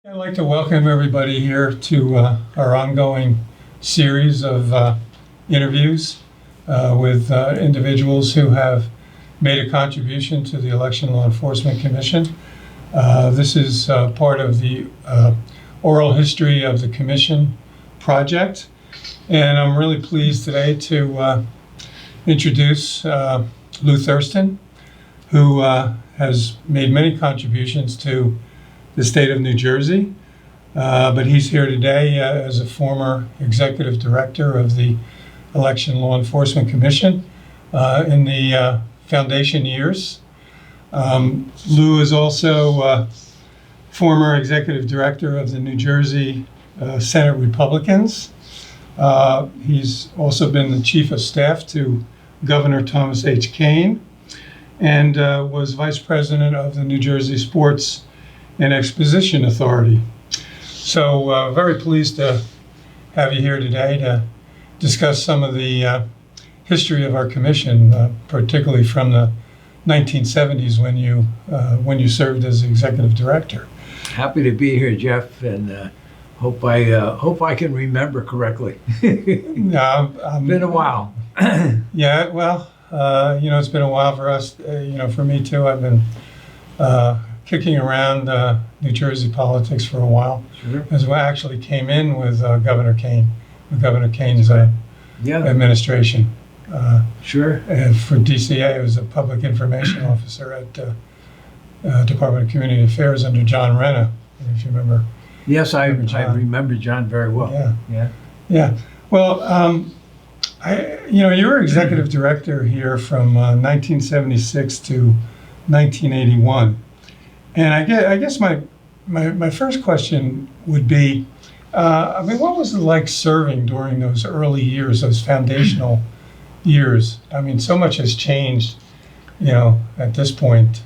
I'd like to welcome everybody here to our ongoing series of interviews with individuals who have made a contribution to the Election Law Enforcement Commission. This is part of the oral history of the Commission project, and I'm really pleased today to introduce Lou Thurston, who has made many contributions to the state of New Jersey, but he's here today as a former executive director of the Election Law Enforcement Commission in the foundation years. Lou is also former executive director of the New Jersey Senate Republicans. He's also been the chief of staff to Governor Thomas H. Kane and was vice president of the New Jersey Sports and Exposition Authority. So very pleased to have you here today to discuss some of the history of our commission, particularly from the 1970s when you served as executive director. Happy to be here, Jeff, and hope I can remember correctly. Been a while. Yeah, well, it's been a while for us. For me too. I've been kicking around New Jersey politics for a while. Sure. As we actually came in with Governor Kane, with Governor Kane's administration. Sure. And for DCA, I was a public information officer at Department of Community Affairs under John Renna, if you remember. Yes, I remember John very well. Yeah. Well, you were executive director here from 1976 to 1981. And I guess my first question would be, what was it like serving during those early years, those foundational years? I mean, so much has changed, at this point.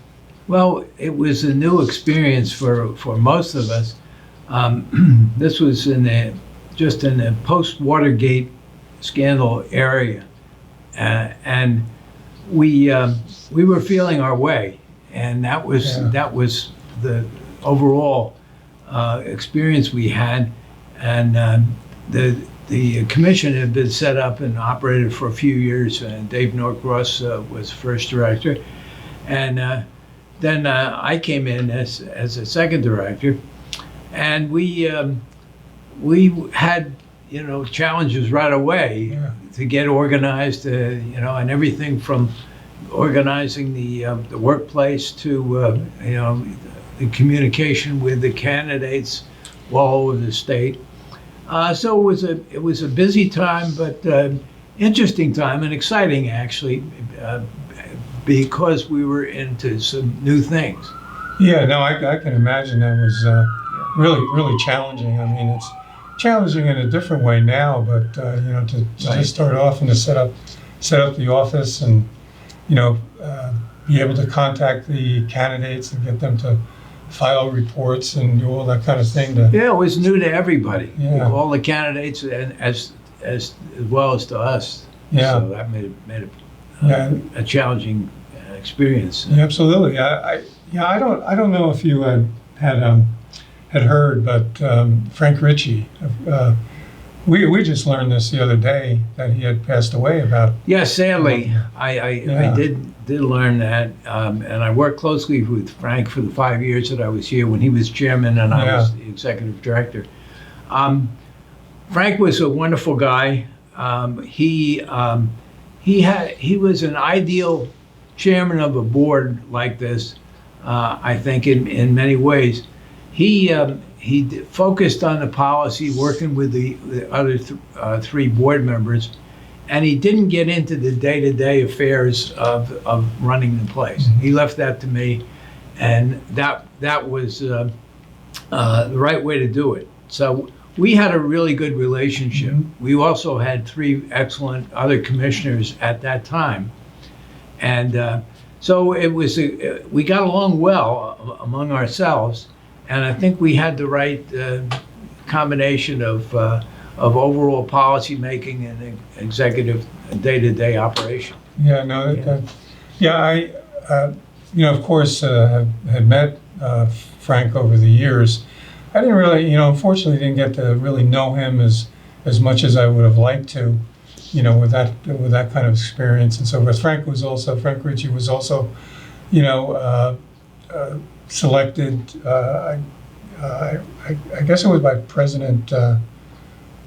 Well, it was a new experience for most of us. This was in the post-Watergate scandal area, and we were feeling our way. And that was the overall experience we had, and the commission had been set up and operated for a few years. And Dave Norcross was first director, and then I came in as a second director, and we had challenges right away to get organized, and everything from organizing the workplace to the communication with the candidates all over the state. So it was a busy time, but interesting time and exciting actually, because we were into some new things. Yeah, no, I can imagine that was really challenging. I mean, it's challenging in a different way now, but to just start off and to set up the office and be able to contact the candidates and get them to file reports and do all that kind of thing. It was new to everybody, all the candidates, and as well as to us. Yeah. So that made it a challenging experience. Yeah, absolutely. I don't know if you had heard, but Frank Ritchie. We just learned this the other day that he had passed away about. Yeah, sadly, I did learn that, and I worked closely with Frank for the 5 years that I was here when he was chairman and I was the executive director. Frank was a wonderful guy. He was an ideal chairman of a board like this. I think in many ways, he focused on the policy, working with the other three board members, and he didn't get into the day-to-day affairs of running the place. He left that to me, and that was the right way to do it. So we had a really good relationship. We also had three excellent other commissioners at that time, and so it was we got along well among ourselves. And I think we had the right combination of overall policy making and executive day-to-day operation. Yeah, no, I of course, had met Frank over the years. I didn't really, unfortunately didn't get to really know him as much as I would have liked to, with that kind of experience and so forth. Frank Ricci was also, selected, I guess it was by President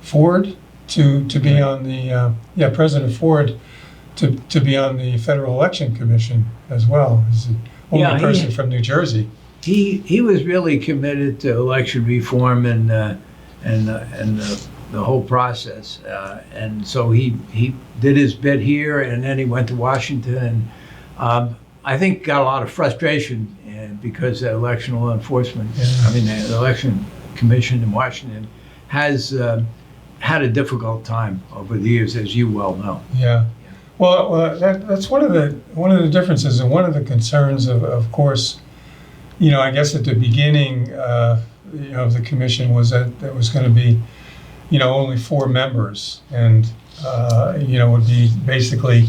Ford to be on the, President Ford to be on the Federal Election Commission as well. He's the only person from New Jersey. He was really committed to election reform and the whole process, and so he did his bit here, and then he went to Washington, and I think got a lot of frustration because the election law enforcement, the election commission in Washington has had a difficult time over the years, as you well know. Yeah. Well, that's one of the differences, and one of the concerns of course, I guess at the beginning, of the commission was that there was going to be, only 4 members, and would be basically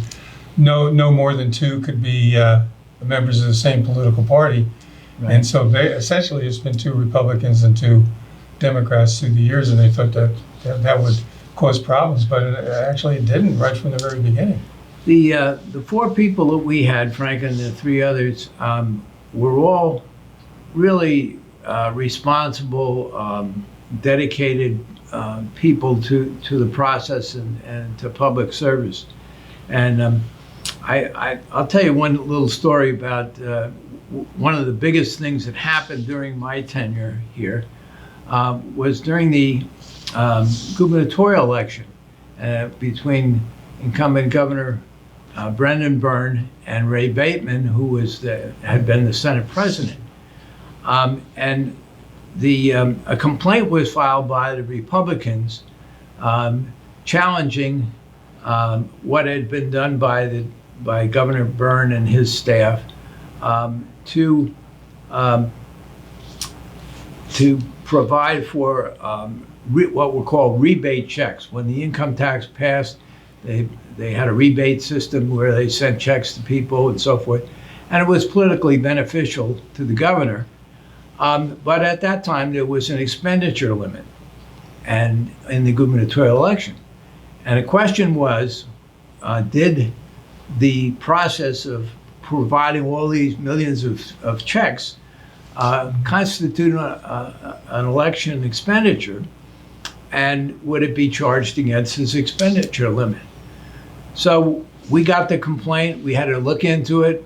no more than 2 could be members of the same political party, right. And so essentially it's been 2 Republicans and 2 Democrats through the years, and they thought that would cause problems, but it didn't right from the very beginning. The 4 people that we had, Frank and the 3 others, were all really responsible, dedicated people to the process and to public service. And I'll tell you one little story about one of the biggest things that happened during my tenure here was during the gubernatorial election between incumbent Governor Brendan Byrne and Ray Bateman, who had been the Senate president. And a complaint was filed by the Republicans challenging what had been done by Governor Byrne and his staff to provide for what were called rebate checks. When the income tax passed, they had a rebate system where they sent checks to people and so forth, and it was politically beneficial to the governor. But at that time, there was an expenditure limit and in the gubernatorial election. And the question was, did the process of providing all these millions of checks constitute an election expenditure, and would it be charged against his expenditure limit? So we got the complaint, we had to look into it.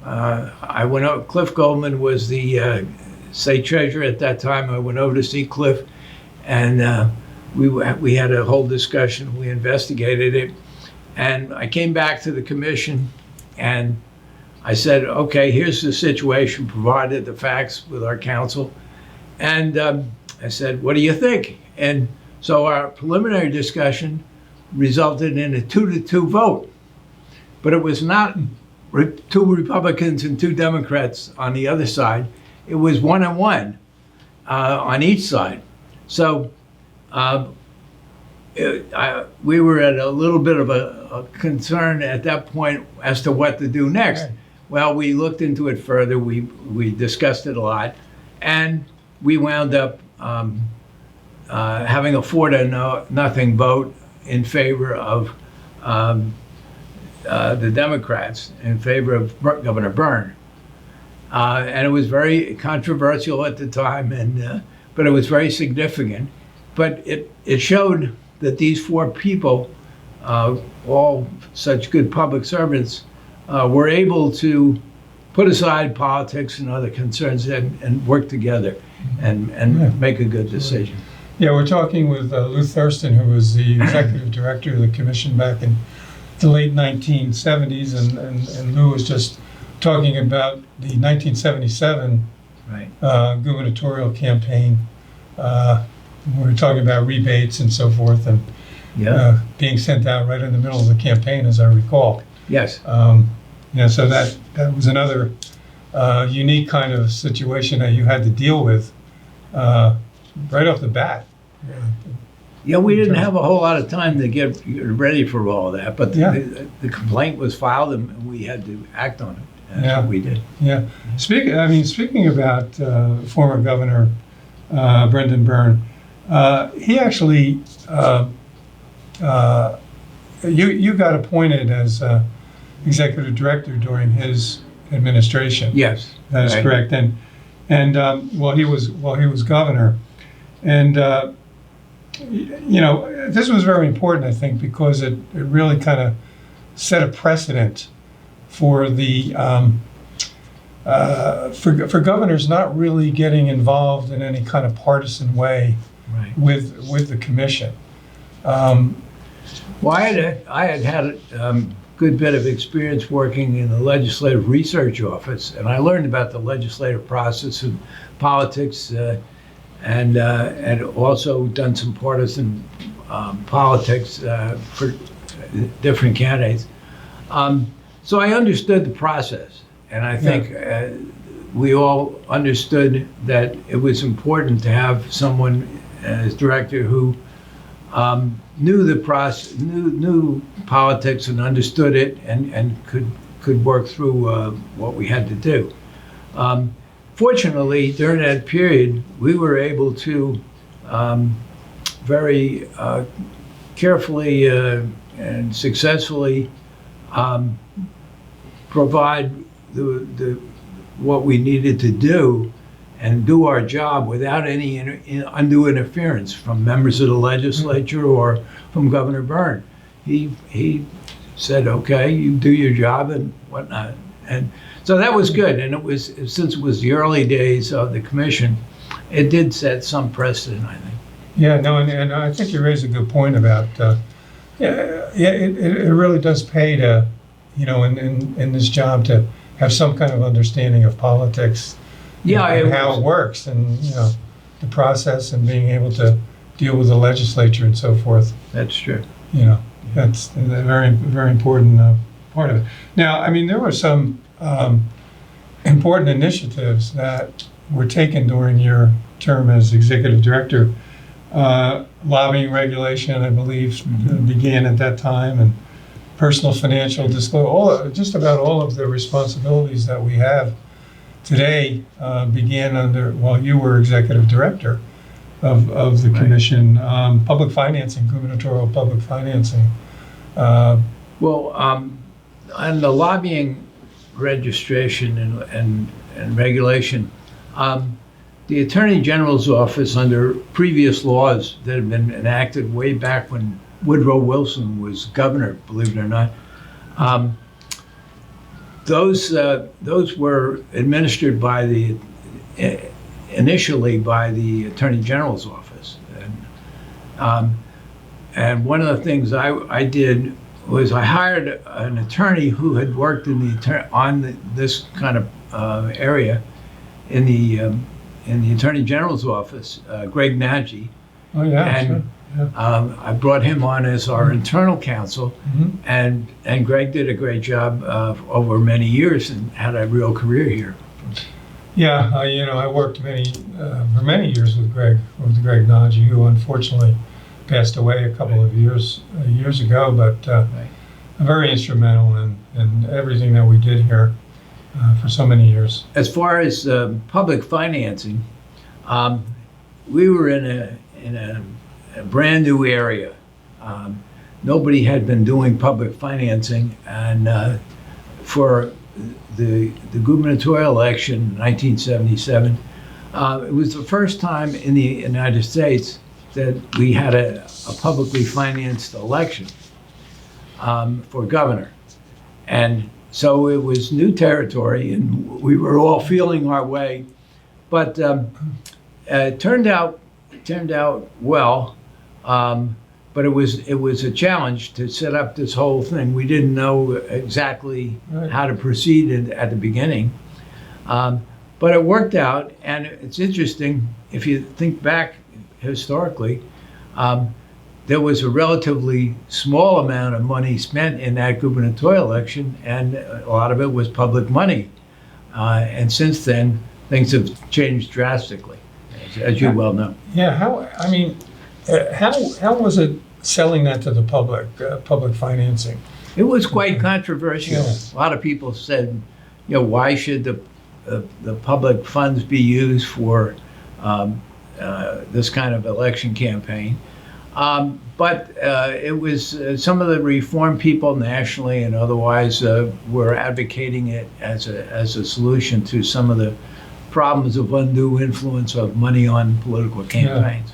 I went over, Cliff Goldman was the state treasurer at that time. I went over to see Cliff, and we had a whole discussion. We investigated it, and I came back to the commission, and I said, okay, here's the situation, provided the facts with our counsel, and I said, what do you think? And so our preliminary discussion resulted in a 2-2 vote, but it was not 2 Republicans and 2 Democrats on the other side. It was 1-1 on each side. So we were at a little bit of a concern at that point as to what to do next. Right. Well, we looked into it further. We discussed it a lot, and we wound up having a 4-0 vote in favor of the Democrats, in favor of Governor Byrne. And it was very controversial at the time, but it was very significant. But it showed that these 4 people, all such good public servants, were able to put aside politics and other concerns and work together and make a good decision. Yeah, we're talking with Lou Thurston, who was the executive director of the commission back in the late 1970s, and Lou was just talking about the 1977 gubernatorial campaign. We were talking about rebates and so forth, and being sent out right in the middle of the campaign, as I recall. Yes. So that was another unique kind of situation that you had to deal with right off the bat. Yeah, we didn't have a whole lot of time to get ready for all that, but the complaint was filed and we had to act on it. That's what we did. Yeah. Speaking about former Governor Brendan Byrne. He actually, you got appointed as executive director during his administration. Yes. That is Right. correct. And while he was governor, and this was very important, I think, because it really kind of set a precedent for the for governors not really getting involved in any kind of partisan way Right. with the commission. Well, I had a good bit of experience working in the Legislative Research Office, and I learned about the legislative process and politics, and also done some partisan politics for different candidates. So I understood the process, and I think we all understood that it was important to have someone as director who knew the process, knew politics, and understood it, and could work through what we had to do. Fortunately, during that period, we were able to very carefully and successfully provide the what we needed to do and do our job without any undue interference from members of the legislature or from Governor Byrne. He said, "Okay, you do your job and whatnot," and so that was good. And since it was the early days of the commission, it did set some precedent, I think. Yeah, no, and I think you raised a good point about it really does pay to, in this job to have some kind of understanding of politics. Yeah, and how it works, and the process, and being able to deal with the legislature and so forth. That's true. That's a very, very important part of it. Now, I mean, there were some important initiatives that were taken during your term as executive director. Lobbying regulation, I believe, began at that time, and personal financial disclosure. Just about all of the responsibilities that we have today began while you were executive director of the commission. Public financing, gubernatorial public financing. Well, on the lobbying registration and regulation, the Attorney General's office, under previous laws that had been enacted way back when Woodrow Wilson was governor, believe it or not, those were administered initially by the Attorney General's office, and one of the things I did was I hired an attorney who had worked on this kind of area in the Attorney General's office, Greg Nagy. Oh yeah, and sure. Yeah. I brought him on as our internal counsel, Mhm. and Greg did a great job over many years and had a real career here. Yeah, I worked for many years with Greg Nagy, who unfortunately passed away a couple of years ago, but very instrumental in everything that we did here for so many years. As far as public financing, we were in a brand new area. Nobody had been doing public financing, and for the gubernatorial election in 1977, it was the first time in the United States that we had a publicly financed election for governor. And so it was new territory, and we were all feeling our way. But it turned out well. But it was a challenge to set up this whole thing. We didn't know exactly how to proceed at the beginning. But it worked out, and it's interesting, if you think back historically, there was a relatively small amount of money spent in that gubernatorial election, and a lot of it was public money. And since then, things have changed drastically, as you well know. Yeah, how was it selling that to the public financing? It was quite controversial. Yeah. A lot of people said, why should the public funds be used for this kind of election campaign. But it was some of the reform people nationally and otherwise were advocating it as a solution to some of the problems of undue influence of money on political campaigns.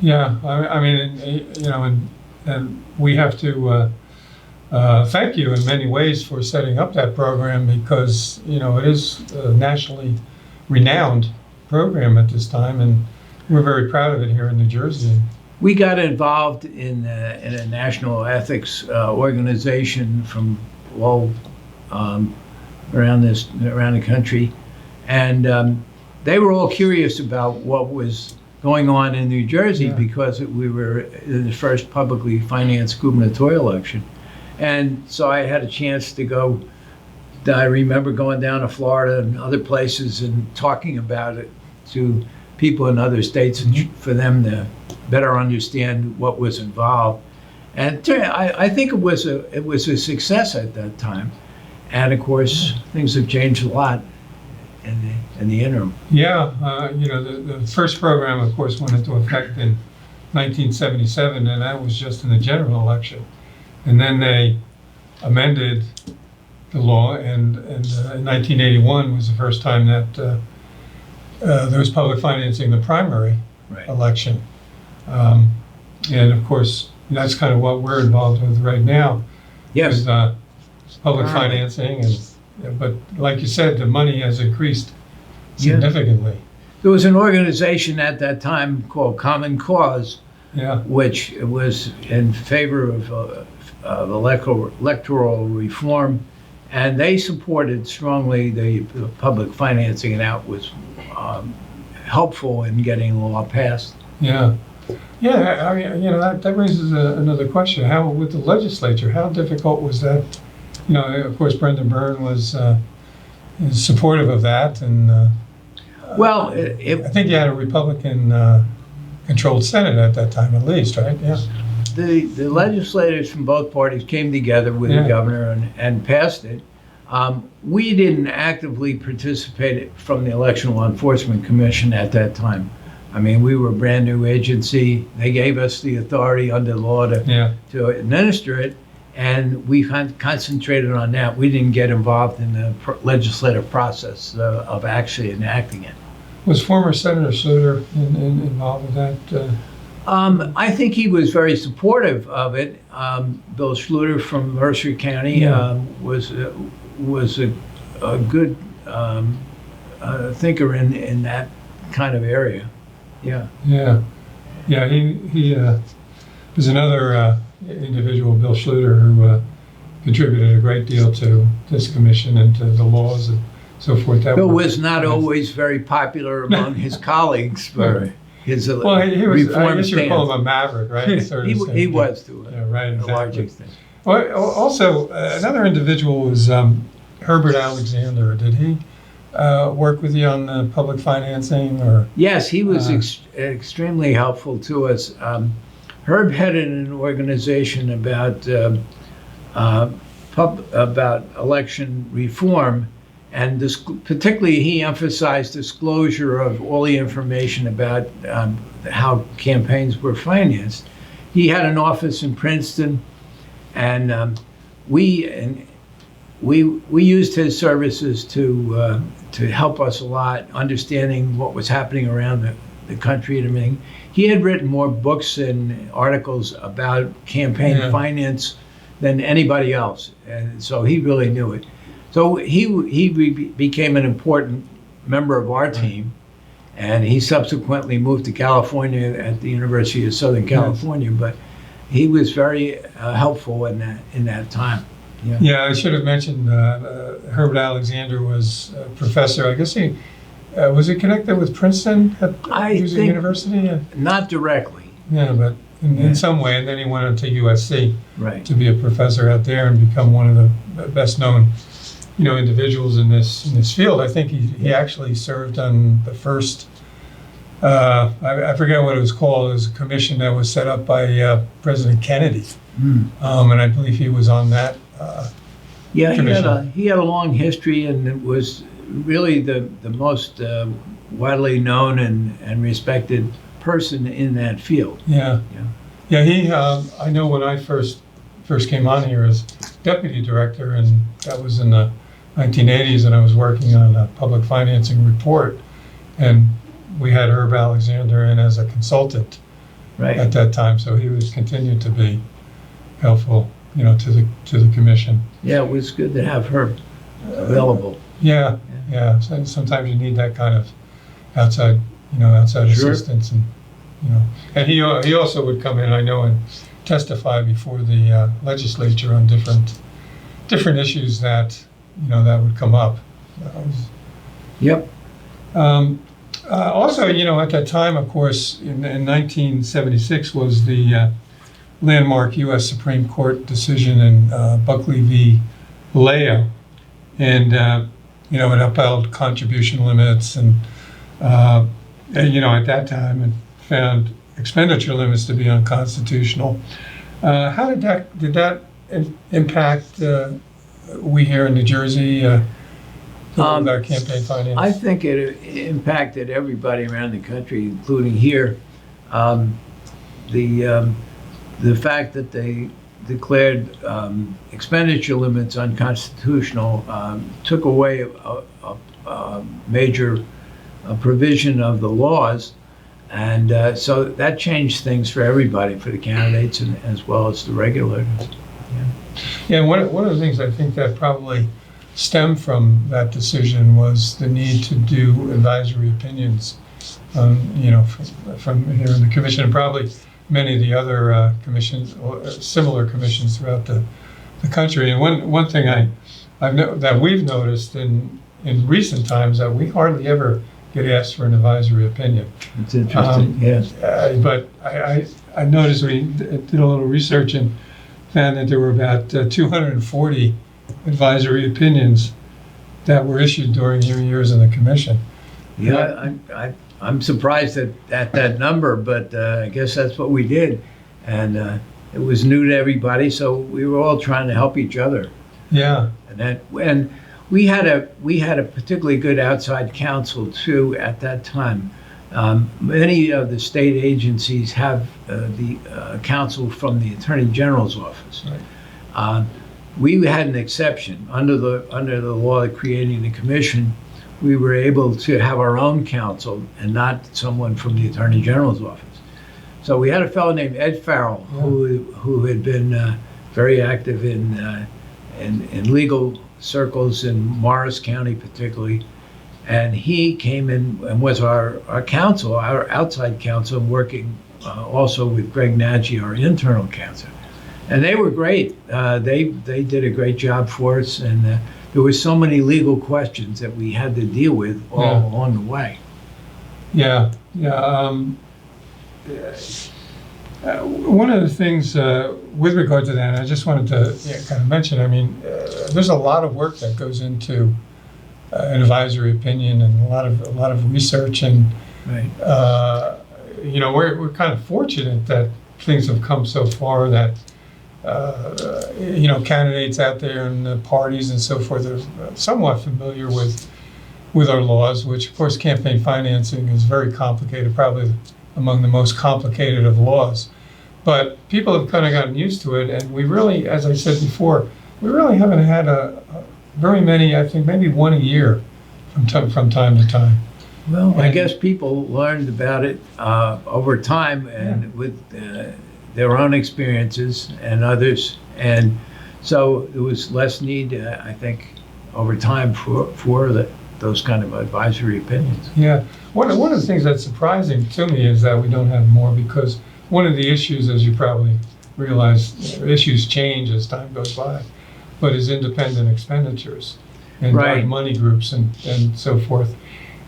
Yeah, I mean, you know, and we have to thank you in many ways for setting up that program because, you know, it is a nationally renowned program at this time, and we're very proud of it here in New Jersey. We got involved in a national ethics organization from all around the country, and they were all curious about what was going on in New Jersey because we were in the first publicly financed gubernatorial election. And so I had a chance to go. I remember going down to Florida and other places and talking about it to people in other states and for them to better understand what was involved. And I think it was a success at that time. And of course, things have changed a lot in the interim. Yeah, you know, the first program, of course, went into effect in 1977, and that was just in the general election. And then they amended the law, and in 1981 was the first time that there was public financing the primary election. And of course, that's kind of what we're involved with right now. Yes. With public financing, but like you said, the money has increased significantly. There was an organization at that time called Common Cause, which was in favor of electoral reform, and they supported strongly the public financing, and that was helpful in getting the law passed. Yeah. Yeah, I mean, you know, that raises another question. How, with the legislature, how difficult was that? You know, of course, Brendan Byrne was supportive of that, and well, I think you had a Republican-controlled Senate at that time, at least, right? Yeah. The legislators from both parties came together with the governor and passed it. We didn't actively participate from the Election Law Enforcement Commission at that time. I mean, we were a brand new agency. They gave us the authority under the law to administer it, and we concentrated on that. We didn't get involved in the legislative process of actually enacting it. Was former Senator Sluter involved with that? I think he was very supportive of it. Bill Sluter from Mercer County was a good thinker in that kind of area. Yeah. He was another individual, Bill Sluter, who contributed a great deal to this commission and to the laws and so forth. Bill was not always very popular among his colleagues for his reform I guess you would call him a maverick, right? He was to a large extent. Well, also, another individual was Herbert Alexander. Did he work with you on the public financing? Or yes, he was extremely helpful to us. Herb headed an organization about election reform, and particularly he emphasized disclosure of all the information about how campaigns were financed. He had an office in Princeton, and we used his services to help us a lot, understanding what was happening around the country and everything. He had written more books and articles about campaign finance than anybody else, and so he really knew it. So he became an important member of our team, and he subsequently moved to California at the University of Southern California. But he was very helpful in that time. Yeah, I should have mentioned Herbert Alexander was a professor. I guess he was he connected with Princeton at University? Not directly. Yeah, but in some way, and then he went on to USC to be a professor out there and become one of the best known, individuals in this field. I think he actually served on the first. I forget what it was called. It was a commission that was set up by President Kennedy, and I believe he was on that. He had a long history, and it was really the most widely known and respected person in that field. Yeah. Yeah. Yeah, I know when I first came on here as deputy director, and that was in the 1980s, and I was working on a public financing report, and we had Herb Alexander in as a consultant Right. at that time, so he was continued to be helpful, to the commission. Yeah, it was good to have her available. Yeah, yeah. So sometimes you need that kind of outside Sure. assistance, and he also would come in, I know, and testify before the legislature on different issues that that would come up. Yep. Also, at that time, of course, in 1976 was the landmark U.S. Supreme Court decision in Buckley v. Leo, and it upheld contribution limits, and at that time, it found expenditure limits to be unconstitutional. How did that impact we here in New Jersey with our campaign finance? I think it impacted everybody around the country, including here. The fact that they declared expenditure limits unconstitutional took away a major provision of the laws, and so that changed things for everybody, for the candidates and as well as the regulators. Yeah, one of the things I think that probably stemmed from that decision was the need to do advisory opinions, from here in the commission, and probably many of the other commissions or similar commissions throughout the country. And one thing that we've noticed in recent times, that we hardly ever get asked for an advisory opinion. It's interesting, yes. But I noticed we did a little research and found that there were about 240 advisory opinions that were issued during your years in the commission. Yeah, I'm surprised at that number, but I guess that's what we did. And it was new to everybody, so we were all trying to help each other. Yeah. And we had a particularly good outside counsel too at that time. Many of the state agencies have the counsel from the Attorney General's office. Right. We had an exception under the law creating the commission. We were able to have our own counsel and not someone from the Attorney General's office. So we had a fellow named Ed Farrell, who had been very active in legal circles in Morris County particularly, and he came in and was our counsel, our outside counsel, working also with Greg Nagy, our internal counsel. And they were great. They did a great job for us, and there were so many legal questions that we had to deal with all along the way. Yeah. One of the things with regard to that, and I just wanted to kind of mention, I mean, there's a lot of work that goes into an advisory opinion, and a lot of research, and Right. We're kind of fortunate that things have come so far that candidates out there and the parties and so forth are somewhat familiar with our laws, which of course campaign financing is very complicated, probably among the most complicated of laws. But people have kind of gotten used to it, and we really, as I said before, we really haven't had very many, I think maybe one a year from time to time. Well, I guess people learned about it over time and with their own experiences and others. And so there was less need, I think, over time for those kind of advisory opinions. Yeah. One of the things that's surprising to me is that we don't have more, because one of the issues, as you probably realize, issues change as time goes by, but is independent expenditures and Right. money groups and so forth.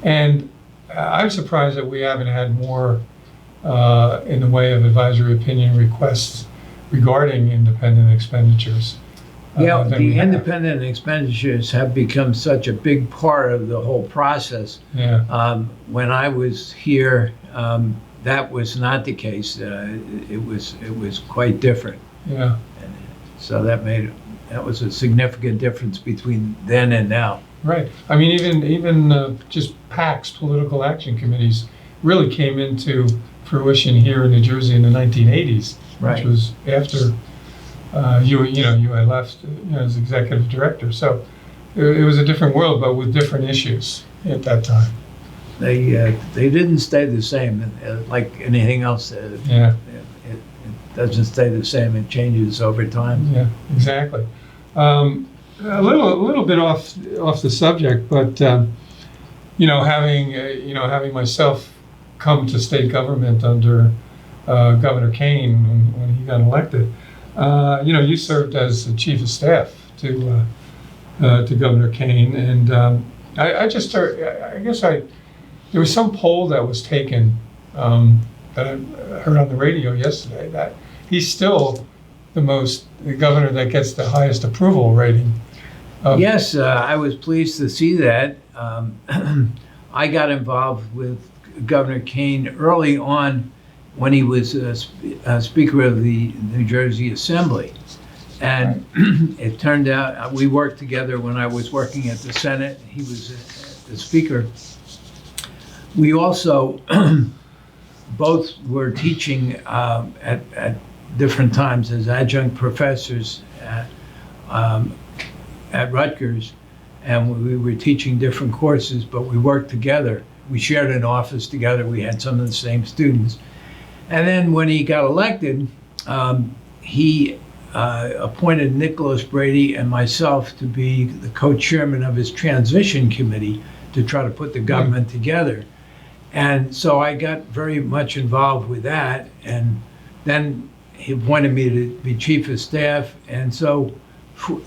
And I'm surprised that we haven't had more in the way of advisory opinion requests regarding independent expenditures. Yeah, than we the have. independent expenditures have become such a big part of the whole process. Yeah. When I was here, that was not the case. It was quite different. Yeah. So that made that was a significant difference between then and now. Right. I mean, even just PACs, political action committees, really came into fruition here in New Jersey in the 1980s, Right. which was after you had left as executive director. So it was a different world, but with different issues at that time. They didn't stay the same, like anything else. Yeah. It doesn't stay the same. It changes over time. Yeah. Exactly. A little bit off the subject, but having myself come to state government under Governor Kane when he got elected, you served as the chief of staff to Governor Kane, and I just heard, there was some poll that was taken that I heard on the radio yesterday that he's still the governor that gets the highest approval rating. Yes, I was pleased to see that. I got involved with Governor Kane early on when he was Speaker of the New Jersey Assembly. And it turned out we worked together when I was working at the Senate. He was the Speaker. We also both were teaching at different times as adjunct professors at Rutgers, and we were teaching different courses, but we worked together. We shared an office together. We had some of the same students. And then when he got elected, he appointed Nicholas Brady and myself to be the co-chairman of his transition committee to try to put the government together. And so I got very much involved with that. And then he appointed me to be chief of staff. And so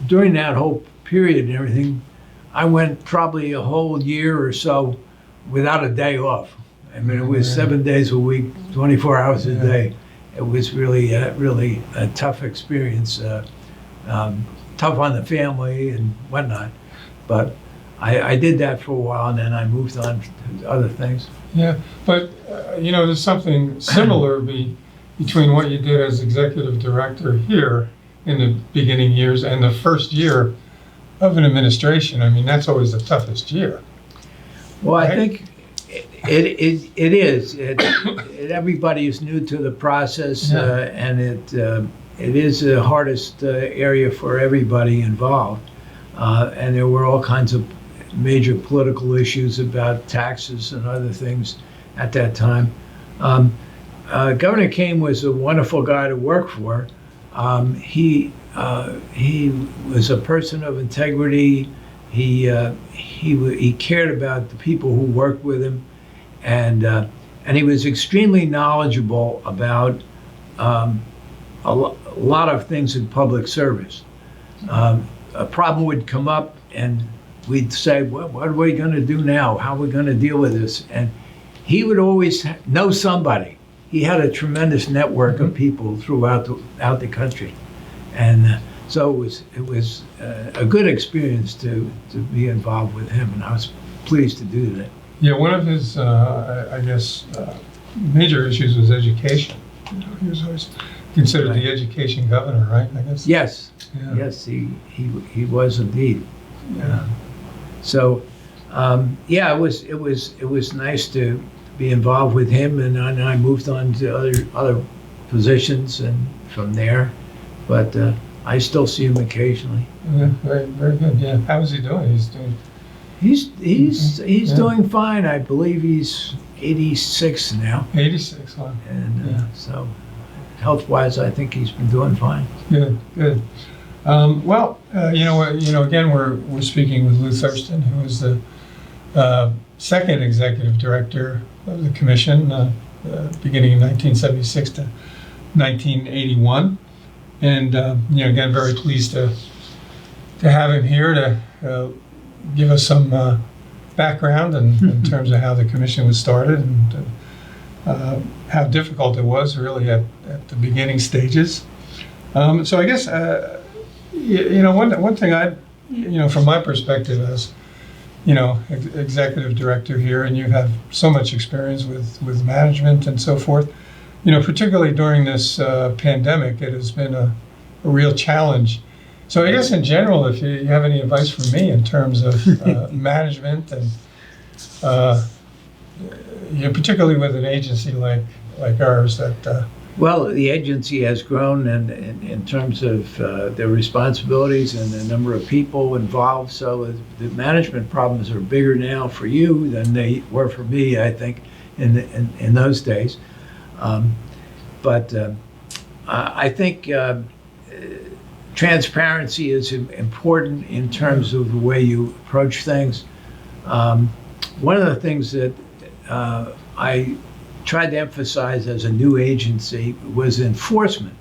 during that whole period and everything, I went probably a whole year or so without a day off. I mean, it was 7 days a week, 24 hours a day. It was really a tough experience, tough on the family and whatnot. But I did that for a while, and then I moved on to other things. Yeah, but there's something similar between what you did as executive director here in the beginning years and the first year of an administration. I mean, that's always the toughest year. Well, right? I think it is. Everybody is new to the process, and it is the hardest area for everybody involved. And there were all kinds of major political issues about taxes and other things at that time. Governor Kane was a wonderful guy to work for. He was a person of integrity. He cared about the people who worked with him, and he was extremely knowledgeable about a lot of things in public service. A problem would come up, and we'd say, well, what are we going to do now? How are we going to deal with this? And he would always know somebody. He had a tremendous network of people throughout the country. And so it was a good experience to be involved with him, and I was pleased to do that. Yeah, one of his, major issues was education. He was always considered the education governor, right? I guess. Yes, Yeah. yes, he was indeed. Yeah. So, it was nice to be involved with him, and I moved on to other positions, and from there, but I still see him occasionally. Yeah, very, very good. Yeah. How is he doing? He's doing fine. I believe he's 86 now, 86. Wow. and so health-wise, I think he's been doing fine. Good, good. Again, we're speaking with Lou Thurston, who is the second executive director of the commission, beginning in 1976 to 1981, and again, very pleased to have him here to give us some background in terms of how the commission was started and how difficult it was really at the beginning stages. So I guess one thing from my perspective as executive director here, and you have so much experience with management and so forth, particularly during this pandemic, it has been a real challenge So I guess in general, if you have any advice for me in terms of management and particularly with an agency like ours that. Well, the agency has grown and in terms of their responsibilities and the number of people involved. So the management problems are bigger now for you than they were for me, I think, in those days. But I think transparency is important in terms of the way you approach things. One of the things that I tried to emphasize as a new agency was enforcement.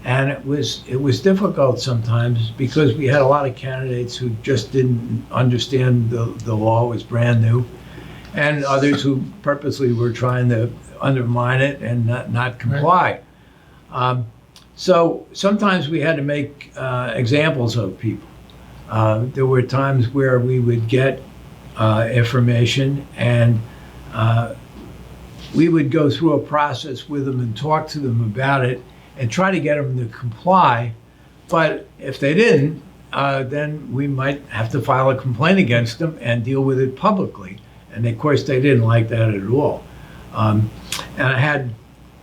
And it was difficult sometimes because we had a lot of candidates who just didn't understand the law was brand new, and others who purposely were trying to undermine it and not comply. So sometimes we had to make examples of people. There were times where we would get information and we would go through a process with them and talk to them about it and try to get them to comply. But if they didn't, then we might have to file a complaint against them and deal with it publicly. And of course, they didn't like that at all. And I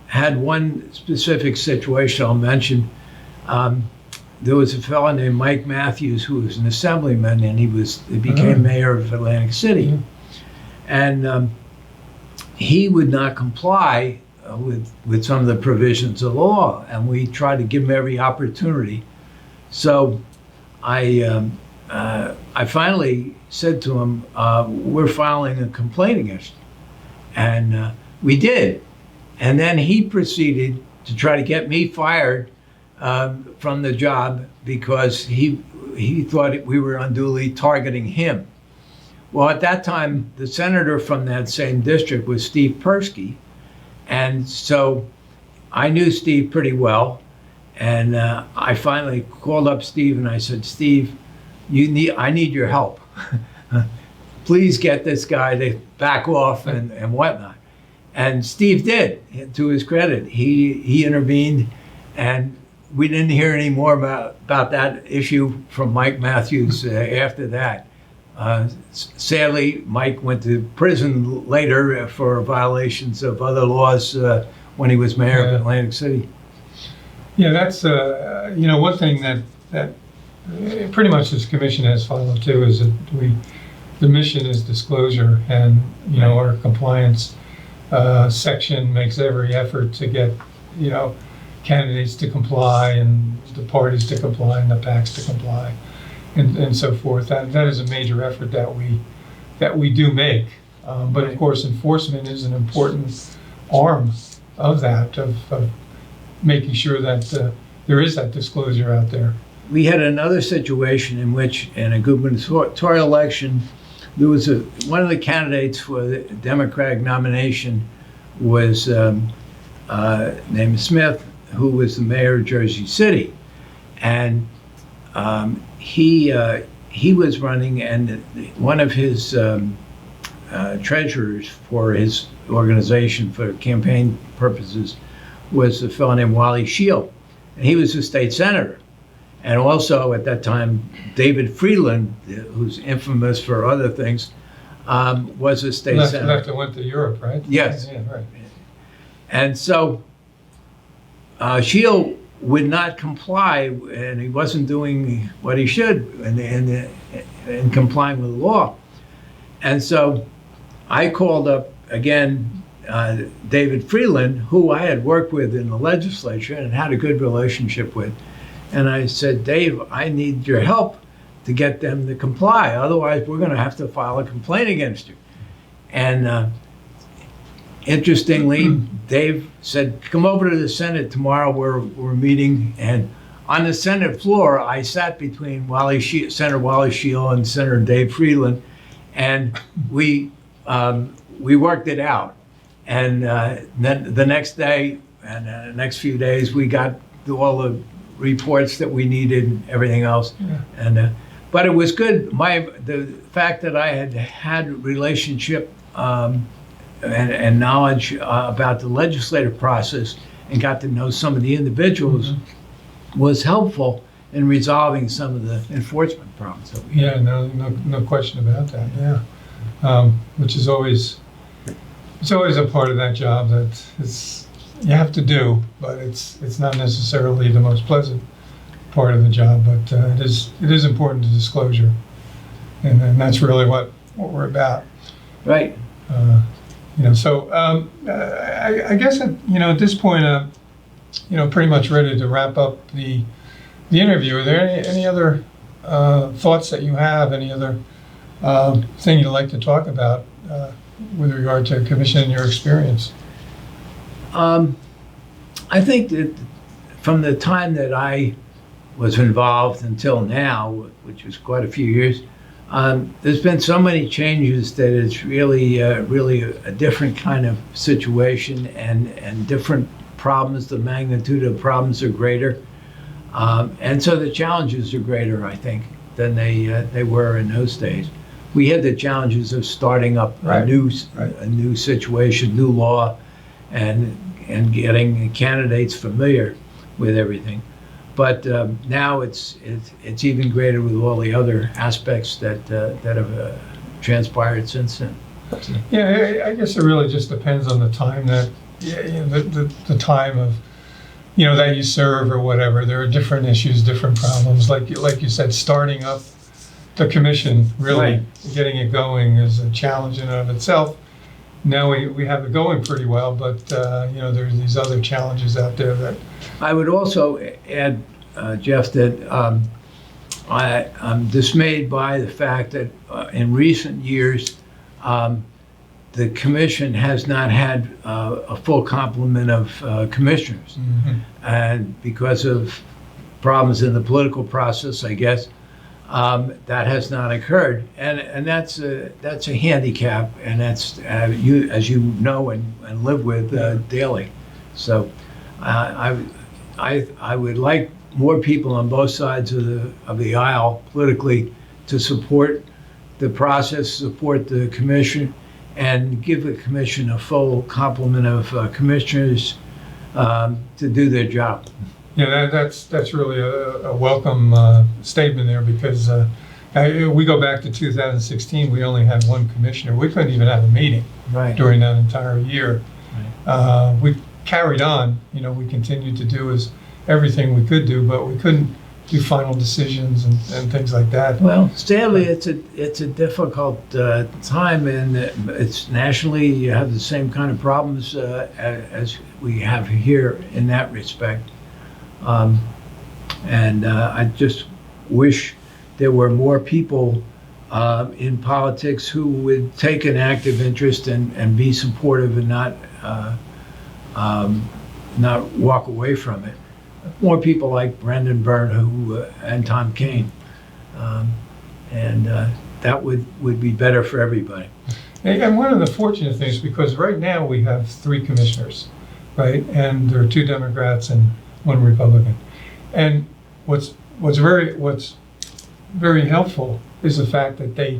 had one specific situation I'll mention. There was a fellow named Mike Matthews who was an assemblyman, and he became mayor of Atlantic City. And he would not comply with some of the provisions of the law, and we tried to give him every opportunity. So I finally said to him, we're filing a complaint against you. And we did. And then he proceeded to try to get me fired from the job because he thought we were unduly targeting him. Well, at that time, the senator from that same district was Steve Persky. And so I knew Steve pretty well. And I finally called up Steve and I said, Steve, I need your help. Please get this guy to back off and whatnot. And Steve did, to his credit. He intervened, and we didn't hear any more about that issue from Mike Matthews after that. Sadly, Mike went to prison later for violations of other laws when he was mayor of Atlantic City. Yeah, that's one thing that pretty much this commission has followed too is that the mission is disclosure, and our compliance section makes every effort to get candidates to comply and the parties to comply and the PACs to comply and so forth. That is a major effort that we do make. But of course, enforcement is an important arm of that, of making sure that there is that disclosure out there. We had another situation in which, in a gubernatorial election, there was one of the candidates for the Democratic nomination was named Smith, who was the mayor of Jersey City, and he was running, and one of his treasurers for his organization for campaign purposes was a fellow named Wally Shield, and he was a state senator. And also at that time, David Freeland, who's infamous for other things, was a state senator. Left and went to Europe, right? Yes. Yeah, right. And so Shield would not comply, and he wasn't doing what he should in complying with the law. And so I called up again David Freeland, who I had worked with in the legislature and had a good relationship with. And I said, Dave, I need your help to get them to comply. Otherwise, we're going to have to file a complaint against you. And interestingly, Dave said, come over to the Senate tomorrow. We're meeting. And on the Senate floor, I sat between Senator Wally Shield and Senator Dave Freeland, and we worked it out. And then the next day and the next few days, we got all the reports that we needed and everything else. Yeah. And but it was good. The fact that I had relationship and knowledge about the legislative process and got to know some of the individuals was helpful in resolving some of the enforcement problems that we have. Yeah, no question about that, yeah. Which is always, it's always a part of that job that you have to do, but it's not necessarily the most pleasant part of the job, but it is important to disclosure. And that's really what we're about. Right. So I guess at this point, pretty much ready to wrap up the interview. Are there any other thoughts that you have? Any other thing you'd like to talk about with regard to commission and your experience? I think that from the time that I was involved until now, which was quite a few years, there's been so many changes that it's really a different kind of situation and different problems. The magnitude of problems are greater. And so the challenges are greater, I think, than they were in those days. We had the challenges of starting up a new situation, new law, and getting candidates familiar with everything. But now it's even greater with all the other aspects that have transpired since then. Yeah, I guess it really just depends on the time that the time of that you serve or whatever. There are different issues, different problems. Like you said, starting up the commission, really getting it going is a challenge in and of itself. Now we have it going pretty well, but there's these other challenges out there that. I would also add, Jeff, that I'm dismayed by the fact that in recent years the commission has not had a full complement of commissioners, and because of problems in the political process, I guess. That has not occurred, and that's a handicap, and that's as you know and live with daily. So I would like more people on both sides of the aisle politically to support the process, support the commission, and give the commission a full complement of commissioners to do their job. Yeah, that's really a welcome statement there, because we go back to 2016. We only had one commissioner. We couldn't even have a meeting during that entire year. We carried on. We continued to do everything we could do, but we couldn't do final decisions and things like that. Well, sadly, it's a difficult time, and it's nationally. You have the same kind of problems as we have here in that respect. And I just wish there were more people in politics who would take an active interest and be supportive and not walk away from it. More people like Brendan Byrne and Tom Kane, and that would be better for everybody. And one of the fortunate things, because right now we have 3 commissioners, right, and there are 2 Democrats and 1 Republican. And what's very helpful is the fact that they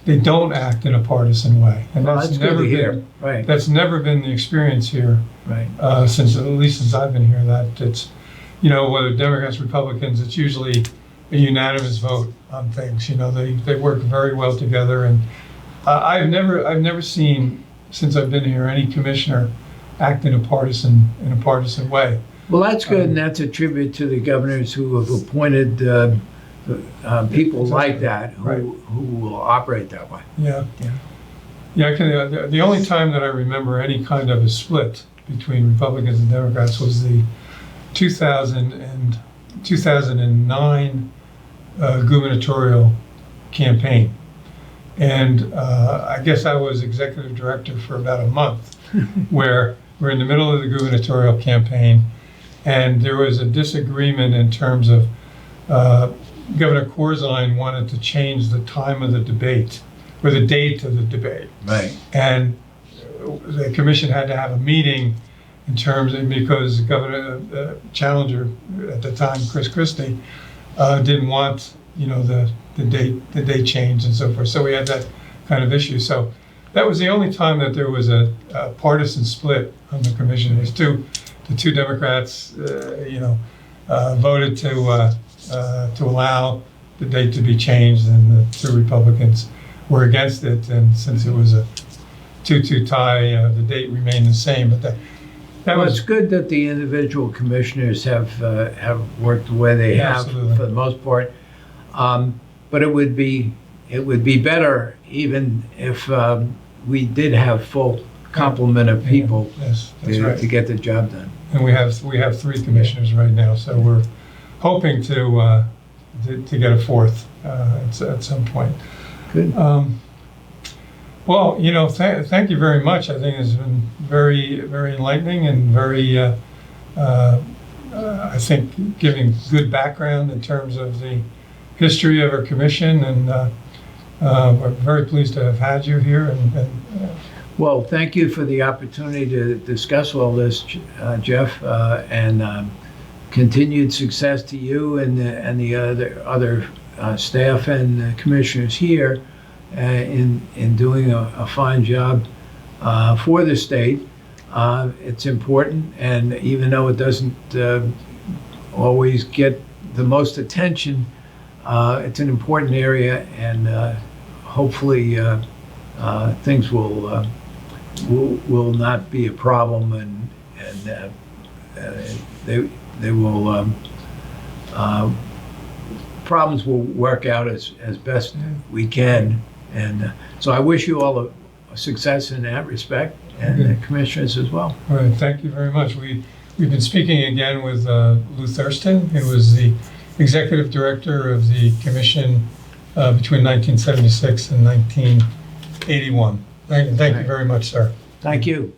don't act in a partisan way, and that's never been that's never been the experience here, since at least since I've been here. That it's whether Democrats, Republicans, it's usually a unanimous vote on things. They work very well together, and I've never seen, since I've been here, any commissioner act in a partisan way. Well, that's good, and that's a tribute to the governors who have appointed people like that who will operate that way. Yeah. The only time that I remember any kind of a split between Republicans and Democrats was the 2009 gubernatorial campaign, and I guess I was executive director for about a month, where we're in the middle of the gubernatorial campaign. And there was a disagreement in terms of Governor Corzine wanted to change the time of the debate, or the date of the debate. Right. And the commission had to have a meeting in terms of, because Governor Challenger at the time, Chris Christie, didn't want the date changed and so forth. So we had that kind of issue. So that was the only time that there was a partisan split on the commission. The 2 Democrats, voted to to allow the date to be changed, and the two Republicans were against it. And since it was a 2-2 tie, the date remained the same. But that Well, it's was good that the individual commissioners have worked the way they have Absolutely. for the most part. But it would be better even if we did have full complement of people yes, that's to right. get the job done. And we have three commissioners right now, so we're hoping to get a fourth at some point. Good. Well, thank you very much. I think it's been very, very enlightening and very, I think, giving good background in terms of the history of our commission, and we're very pleased to have had you here. And Well, thank you for the opportunity to discuss all this, Jeff, and continued success to you and the other staff and commissioners here in doing a fine job for the state. It's important, and even though it doesn't always get the most attention, it's an important area, and hopefully things will not be a problem, and they will problems will work out as best we can, and so I wish you all a success in that respect, and the commissioners as well. all right, thank you very much. We've been speaking again with Lou Thurston, who was the Executive Director of the Commission between 1976 and 1981. Thank you very much, sir. Thank you.